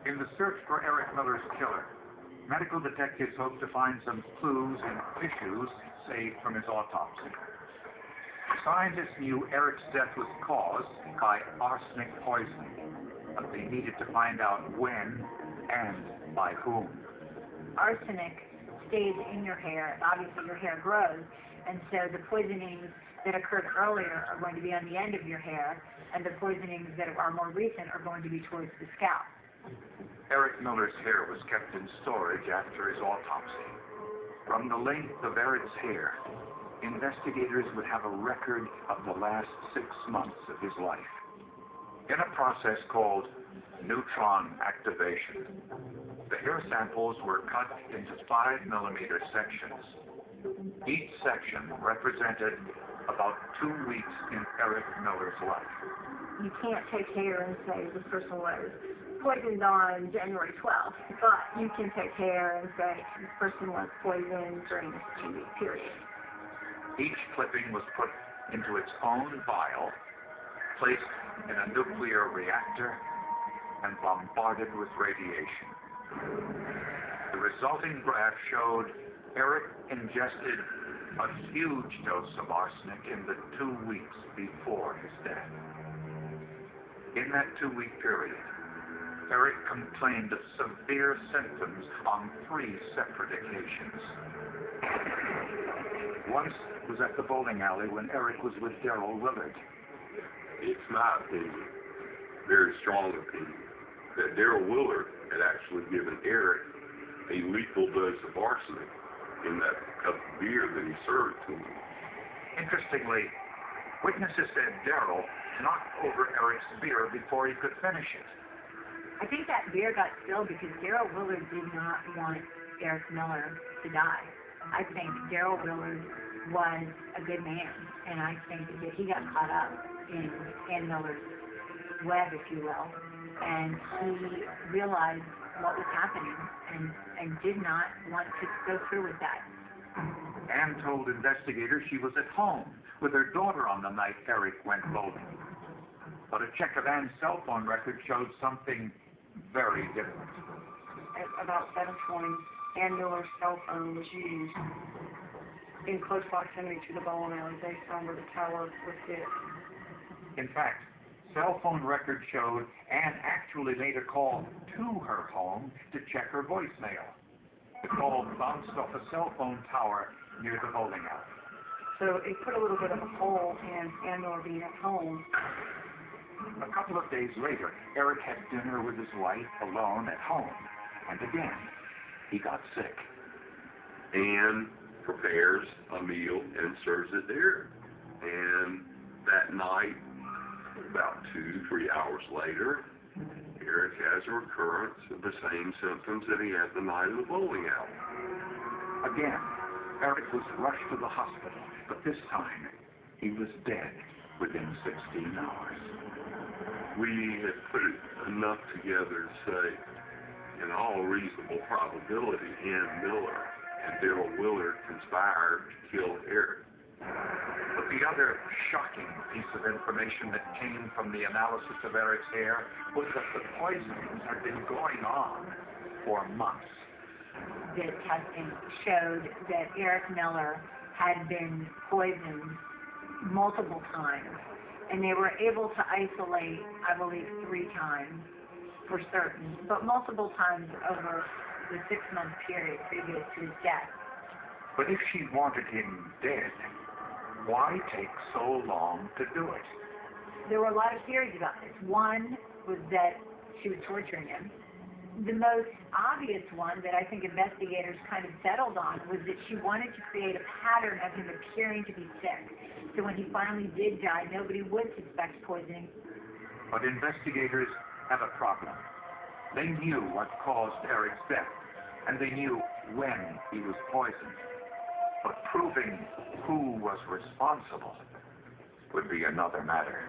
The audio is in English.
In the search for Eric Miller's killer, medical detectives hope to find some clues in tissues saved from his autopsy. Scientists knew Eric's death was caused by arsenic poisoning, but they needed to find out when and by whom. Arsenic stays in your hair. Obviously, your hair grows, and so the poisonings that occurred earlier are going to be on the end of your hair, and the poisonings that are more recent are going to be towards the scalp. Eric Miller's hair was kept in storage after his autopsy. From the length of Eric's hair, investigators would have a record of the last 6 months of his life. In a process called neutron activation, the hair samples were cut into 5-millimeter sections. Each section represented about 2 weeks in Eric Miller's life. You can't take hair and say this person was poisoned on January 12th, but you can take hair and say this person was poisoned during this 2-week period. Each clipping was put into its own vial, placed in a nuclear reactor, and bombarded with radiation. The resulting graph showed Eric ingested a huge dose of arsenic in the 2 weeks before his death. In that 2-week period, Eric complained of severe symptoms on 3 separate occasions. Once was at the bowling alley when Eric was with Darrell Willard. It's my opinion, very strong opinion, that Darrell Willard had actually given Eric a lethal dose of arsenic in that cup of beer that he served to him. Interestingly, witnesses said Darrell knocked over Eric's beer before he could finish it. I think that beer got spilled because Darrell Willard did not want Eric Miller to die. I think Darrell Willard was a good man, and I think that he got caught up in Ann Miller's web, if you will, and he realized what was happening and did not want to go through with that. Ann told investigators she was at home with her daughter on the night Eric went bowling. But a check of Ann's cell phone record showed something very different. At about 7:20, Ann Miller's cell phone was used in close proximity to the bowling alley based on where the tower was hit. In fact, cell phone records showed Ann actually made a call to her home to check her voicemail. The call bounced off a cell phone tower near the bowling alley. So it put a little bit of a hole in Ann Miller being at home. A couple of days later, Eric had dinner with his wife alone at home. And again, he got sick. Ann prepares a meal and serves it there. And that night, about 2-3 hours later, Eric has a recurrence of the same symptoms that he had the night of the bowling alley. Again, Eric was rushed to the hospital, but this time he was dead within 16 hours. We had put enough together to say, in all reasonable probability, Ann Miller and Darrell Willard conspired to kill Eric. But the other shocking piece of information that came from the analysis of Eric's hair was that the poisonings had been going on for months. The testing showed that Eric Miller had been poisoned multiple times, and they were able to isolate, I believe, 3 times for certain, but multiple times over the 6-month period previous to his death. But if she wanted him dead, why take so long to do it? There were a lot of theories about this. One was that she was torturing him. The most obvious one that I think investigators kind of settled on was that she wanted to create a pattern of him appearing to be sick. So when he finally did die, nobody would suspect poisoning. But investigators have a problem. They knew what caused Eric's death, and they knew when he was poisoned. But proving who was responsible would be another matter.